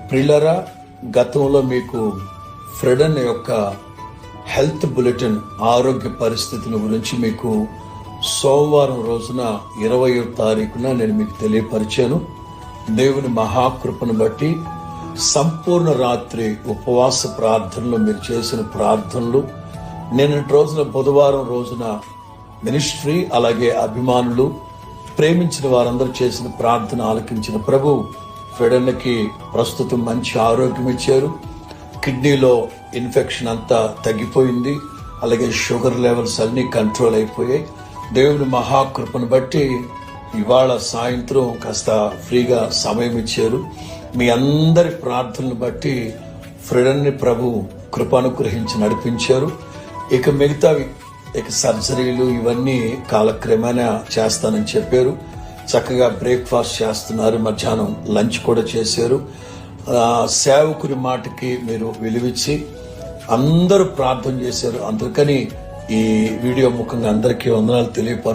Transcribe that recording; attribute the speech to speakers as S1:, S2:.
S1: ప్రిలరా, గతంలో మీకు ఫ్రెడన్ యొక్క హెల్త్ బులెటిన్ ఆరోగ్య పరిస్థితిని గురించి మీకు సోమవారం రోజున 20వ తారీఖున నేను మీకు తెలియపరిచాను. దేవుని మహాకృపను బట్టి సంపూర్ణ రాత్రి ఉపవాస ప్రార్థనలు మీరు చేసిన ప్రార్థనలు, నిన్నటి రోజున బుధవారం రోజున మినిస్ట్రీ అలాగే అభిమానులు ప్రేమించిన వారందరూ చేసిన ప్రార్థన ఆలకించిన ప్రభు ఫెడన్కి ప్రస్తుతం మంచి ఆరోగ్యం ఇచ్చారు. కిడ్నీలో ఇన్ఫెక్షన్ అంతా తగ్గిపోయింది, అలాగే షుగర్ లెవెల్స్ అన్ని కంట్రోల్ అయిపోయాయి. దేవుని మహాకృపను బట్టి ఇవాళ సాయంత్రం కాస్త ఫ్రీగా సమయం ఇచ్చారు. మీ అందరి ప్రార్థనలు బట్టి ఫ్రెడన్ని ప్రభు కృపానుగ్రహించి నడిపించారు. ఇక మిగతావి సర్జరీలు ఇవన్నీ కాలక్రమేణా చేస్తానని చెప్పారు. చక్కగా బ్రేక్ఫాస్ట్ చేస్తున్నారు, మధ్యాహ్నం లంచ్ కూడా చేశారు. సేవకుని మాటకి మీరు విలువిచ్చి అందరూ ప్రార్థన చేశారు. అందుకని ఈ వీడియో ముఖంగా అందరికీ వందనాలు తెలియపరు.